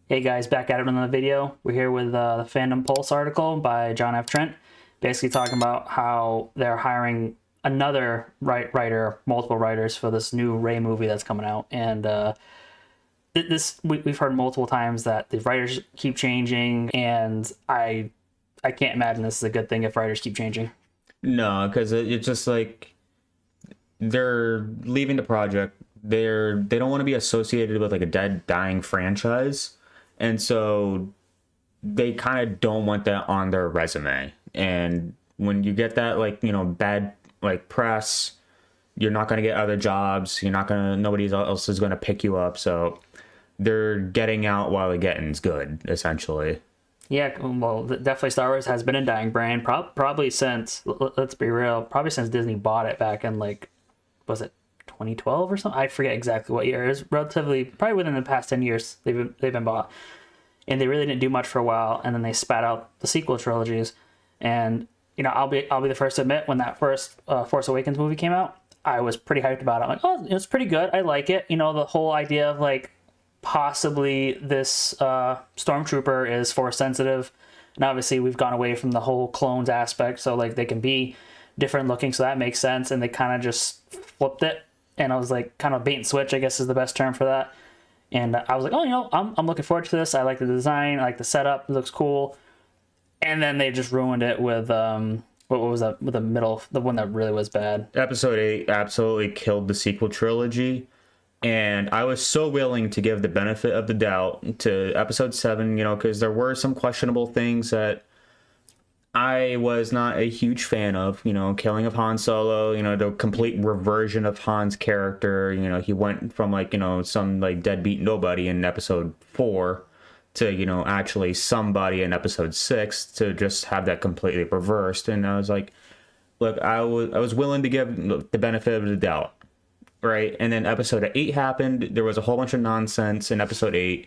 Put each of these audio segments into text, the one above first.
Hey guys, back at it with another video. We're here with the Fandom Pulse article by John F. Trent, basically talking about how they're hiring another writer, multiple writers for this new Ray movie that's coming out. And we've heard multiple times that the writers keep changing, and I can't imagine this is a good thing if writers keep changing. No, because it's just like they're leaving the project. They don't want to be associated with like a dead, dying franchise, and so they kind of don't want that on their resume. And when you get that, like, bad like press, you're not going to get other jobs. You're not gonna Nobody else is going to pick you up. So they're getting out while the getting's good, essentially. Yeah, well, definitely Star Wars has been a dying brand, probably since, let's be real, probably since Disney bought it back in, like, was it 2012 or something? I forget exactly what year. It was relatively, probably within the past 10 years they've been bought. And they really didn't do much for a while, and then they spat out the sequel trilogies. And, I'll be the first to admit, when that first Force Awakens movie came out, I was pretty hyped about it. I'm like, oh, it's pretty good. I like it. The whole idea of, like, possibly this stormtrooper is force sensitive, and obviously we've gone away from the whole clones aspect, so like they can be different looking, so that makes sense. And they kind of just flipped it, and I was like, kind of bait and switch, I guess is the best term for that. And I was like, oh, I'm looking forward to this. I like the design, I like the setup, it looks cool. And then they just ruined it with what was that, with the one that really was bad. Episode 8 absolutely killed the sequel trilogy. And I was so willing to give the benefit of the doubt to episode 7, because there were some questionable things that I was not a huge fan of. Killing of Han Solo, the complete reversion of Han's character. He went from some like deadbeat nobody in episode 4 to, actually somebody in episode 6, to just have that completely reversed. And I was like, look, I was willing to give the benefit of the doubt. Right, and then episode 8 happened. There was a whole bunch of nonsense in episode 8.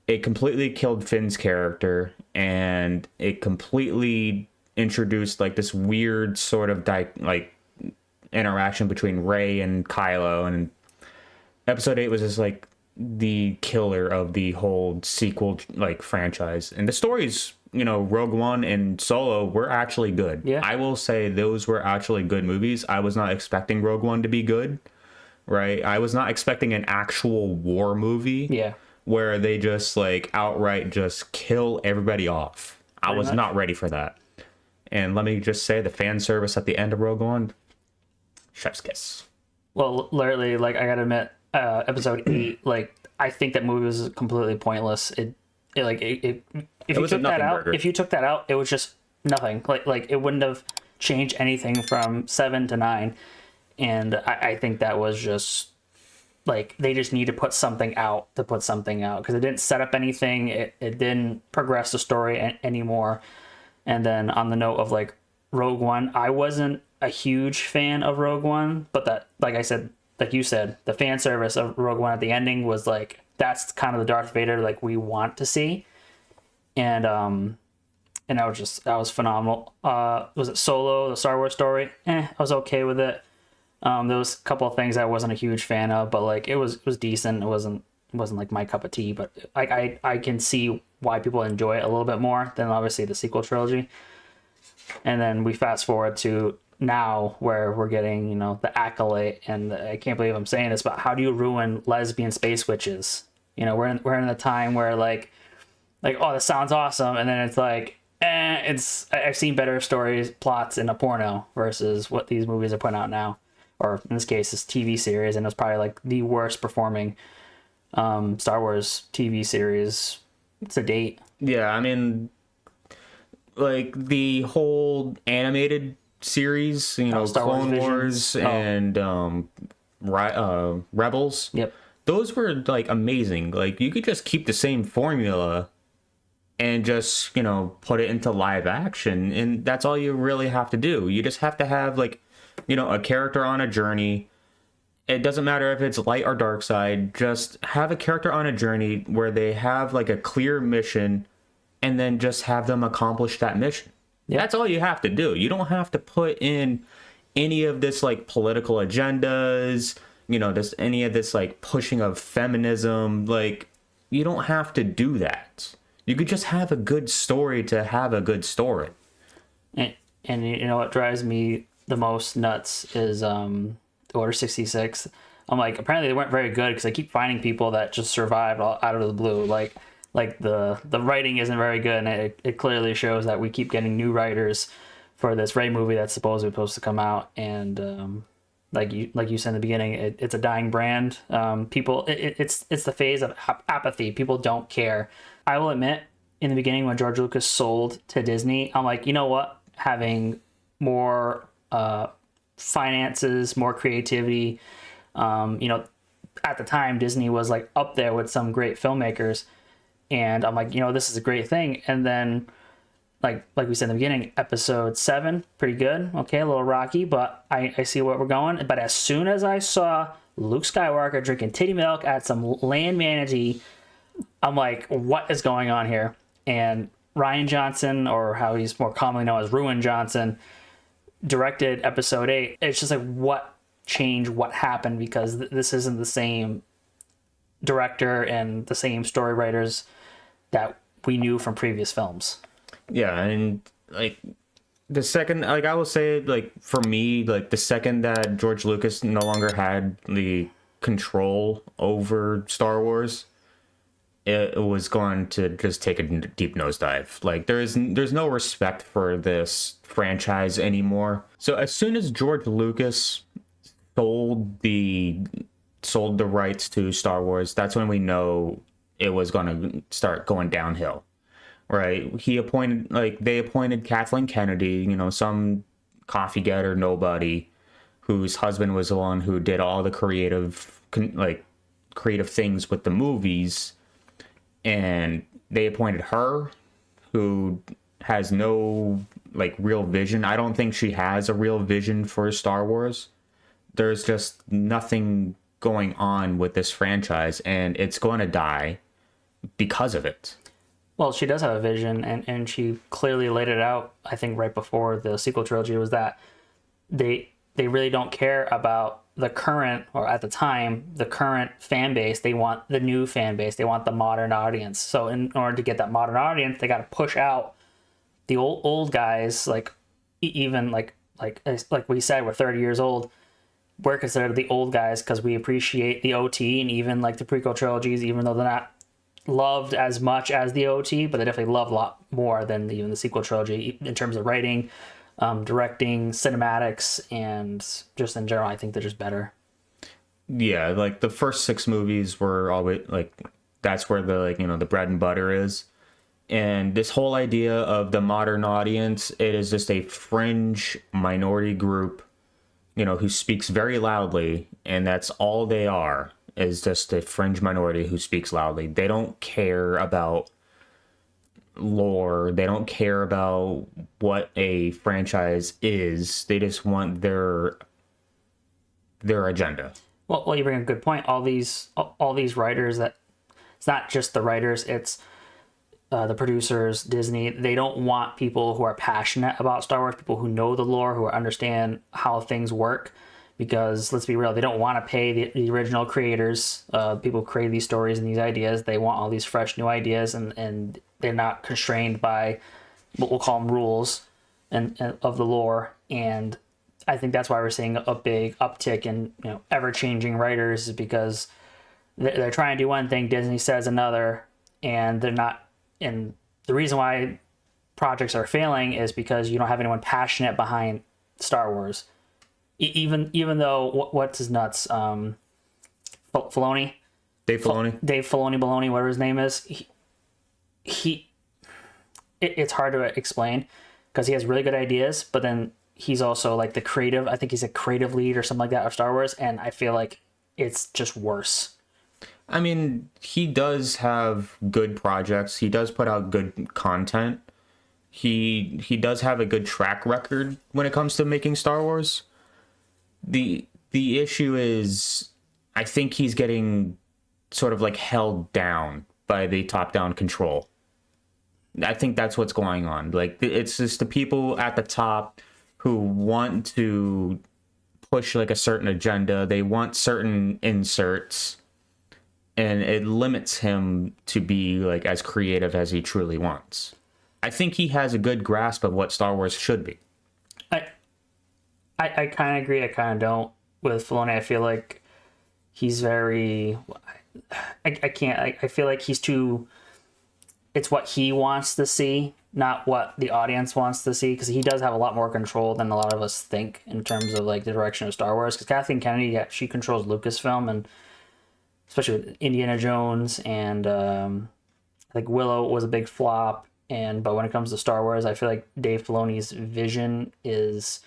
It completely killed Finn's character, and it completely introduced like this weird sort of interaction between Rey and Kylo. And episode 8 was just like the killer of the whole sequel like franchise. And the stories, Rogue One and Solo were actually good. Yeah, I will say those were actually good movies. I was not expecting Rogue One to be good. Right, I was not expecting an actual war movie. Yeah, where they just like outright just kill everybody off. I was not ready for that. And let me just say, the fan service at the end of Rogue One, chef's kiss. well, literally, like, I gotta admit, episode 8, like, I think that movie was completely pointless. If you took that out, if you took that out, it was just nothing. Like it wouldn't have changed anything from 7 to 9. And I think that was just, like, they just need to put something out because it didn't set up anything. It didn't progress the story anymore. And then on the note of, like, Rogue One, I wasn't a huge fan of Rogue One, but that, like I said, like you said, the fan service of Rogue One at the ending was, like, that's kind of the Darth Vader, like, we want to see. And that was phenomenal. Was it Solo, the Star Wars story? I was okay with it. There was a couple of things I wasn't a huge fan of, but like it was decent. It wasn't like my cup of tea, but I can see why people enjoy it a little bit more than obviously the sequel trilogy. And then we fast forward to now where we're getting, the accolade, and I can't believe I'm saying this, but how do you ruin lesbian space witches? We're in a time where like, oh, this sounds awesome, and then it's like, I've seen better stories, plots in a porno versus what these movies are putting out now. Or in this case, this TV series, and it was probably like the worst performing Star Wars TV series to date. Yeah, I mean, like the whole animated series, Star Clone Wars Wars and Rebels. Yep. Those were like amazing. Like you could just keep the same formula and just, put it into live action, and that's all you really have to do. You just have to have like, a character on a journey. It doesn't matter if it's light or dark side. Just have a character on a journey where they have like a clear mission, and then just have them accomplish that mission. Yeah. That's all you have to do. You don't have to put in any of this like political agendas, any of this like pushing of feminism. Like, you don't have to do that. You could just have a good story to have a good story. And you know what drives me the most nuts is Order 66. I'm like, apparently they weren't very good because I keep finding people that just survived out of the blue. Like the writing isn't very good, and it clearly shows that we keep getting new writers for this Rey movie that's supposed to come out. And like you said in the beginning, it's a dying brand. It's the phase of apathy. People don't care. I will admit, in the beginning when George Lucas sold to Disney, I'm like, you know what? Having more finances, more creativity. At the time, Disney was like up there with some great filmmakers, and I'm like, this is a great thing. And then, like we said in the beginning, episode 7, pretty good. Okay, a little rocky, but I see where we're going. But as soon as I saw Luke Skywalker drinking titty milk at some land manatee, I'm like, what is going on here? And Rian Johnson, or how he's more commonly known as Ruin Johnson, directed episode 8. It's just like, what changed, what happened? Because this isn't the same director and the same story writers that we knew from previous films. Yeah, and like the second, like I will say, like for me, like the second that George Lucas no longer had the control over Star Wars, it was going to just take a deep nosedive. Like there's no respect for this franchise anymore. So as soon as George Lucas sold the rights to Star Wars, that's when we know it was going to start going downhill. Right? They appointed Kathleen Kennedy, some coffee getter nobody, whose husband was the one who did all the creative things with the movies. And they appointed her, who has no real vision. I don't think she has a real vision for Star Wars. There's just nothing going on with this franchise, and it's going to die because of it. Well, she does have a vision, and she clearly laid it out, I think, right before the sequel trilogy, was that they really don't care about the current, or at the time, the current fan base. They want the new fan base. They want the modern audience. So in order to get that modern audience, they got to push out the old guys, even like we said, we're 30 years old. We're considered the old guys because we appreciate the OT, and even like the prequel trilogies, even though they're not loved as much as the OT, but they definitely love a lot more than even the sequel trilogy in terms of writing, directing, cinematics, and just in general. I think they're just better. Yeah, like the first 6 movies were always that's where the bread and butter is. And this whole idea of the modern audience, it is just a fringe minority group, who speaks very loudly, and that's all they are. Is just a fringe minority who speaks loudly. They don't care about lore. They don't care about what a franchise is. They just want their agenda. Well, you bring a good point. All these writers, that it's not just the writers, it's the producers, Disney. They don't want people who are passionate about Star Wars, people who know the lore, who understand how things work. Because let's be real, they don't want to pay the original creators, people who create these stories and these ideas. They want all these fresh new ideas, and they're not constrained by what we'll call them rules and of the lore. And I think that's why we're seeing a big uptick in ever-changing writers, is because they're trying to do one thing, Disney says another, and they're not. And the reason why projects are failing is because you don't have anyone passionate behind Star Wars. Even though what's his nuts, Filoni, Dave Filoni, whatever his name is, it's hard to explain because he has really good ideas, but then he's also like the creative. I think he's a creative lead or something like that of Star Wars, and I feel like it's just worse. I mean, he does have good projects. He does put out good content. He does have a good track record when it comes to making Star Wars. The issue is, I think he's getting sort of held down by the top-down control. I think that's what's going on. It's just the people at the top who want to push a certain agenda. They want certain inserts, and it limits him to be like as creative as he truly wants. I think he has a good grasp of what Star Wars should be. I kind of agree. I kind of don't with Filoni. I feel like he's very. I can't. I feel like he's too. It's what he wants to see, not what the audience wants to see, because he does have a lot more control than a lot of us think in terms of like the direction of Star Wars. Because Kathleen Kennedy, yeah, she controls Lucasfilm, and especially with Indiana Jones, and like Willow was a big flop. But when it comes to Star Wars, I feel like Dave Filoni's vision is,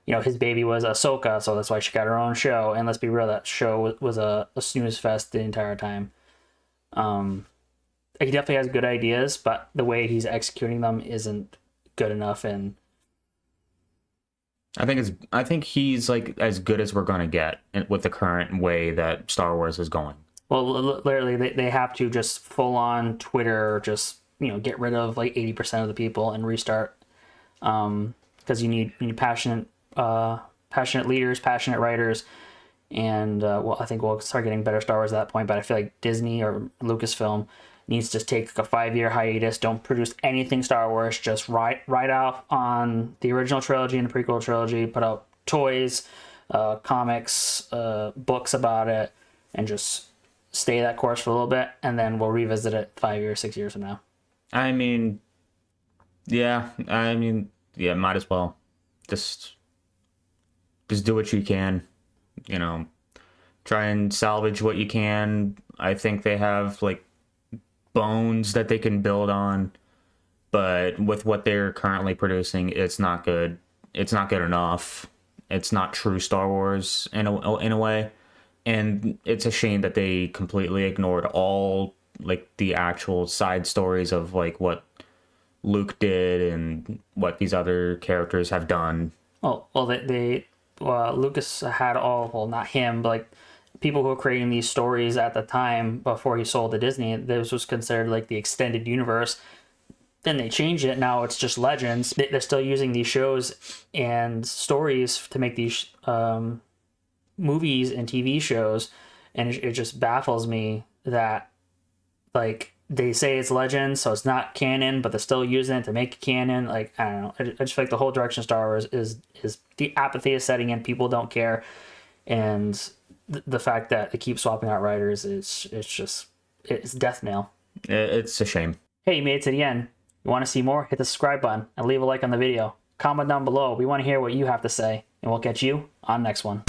his baby was Ahsoka, so that's why she got her own show. And let's be real, that show was a snooze fest the entire time. He definitely has good ideas, but the way he's executing them isn't good enough. And I think he's like as good as we're gonna get with the current way that Star Wars is going. Well, literally, they have to just full on Twitter, just get rid of like 80% of the people and restart. Because you need passionate leaders, passionate writers, and I think we'll start getting better Star Wars at that point. But I feel like Disney or Lucasfilm needs to take a 5-year hiatus. Don't produce anything Star Wars. Just write off on the original trilogy and the prequel trilogy. Put out toys, comics, books about it, and just stay that course for a little bit, and then we'll revisit it 5 years, 6 years from now. Yeah, might as well. Just do what you can, try and salvage what you can. I think they have like bones that they can build on, but with what they're currently producing, it's not good. It's not good enough. It's not true Star Wars in a way. And it's a shame that they completely ignored all like the actual side stories of like what Luke did and what these other characters have done. Lucas had not him, but like people who were creating these stories at the time before he sold to Disney. This was considered like the extended universe. Then they changed it. Now it's just Legends. They're still using these shows and stories to make these movies and TV shows, and it just baffles me that like they say it's Legends, so it's not canon, but they're still using it to make it canon. Like, I don't know. I just feel like the whole direction of Star Wars is the apathy is setting in. People don't care, and the fact that they keep swapping out writers it's death knell. It's a shame. Hey, you made it to the end. You want to see more? Hit the subscribe button and leave a like on the video. Comment down below. We want to hear what you have to say, and we'll catch you on the next one.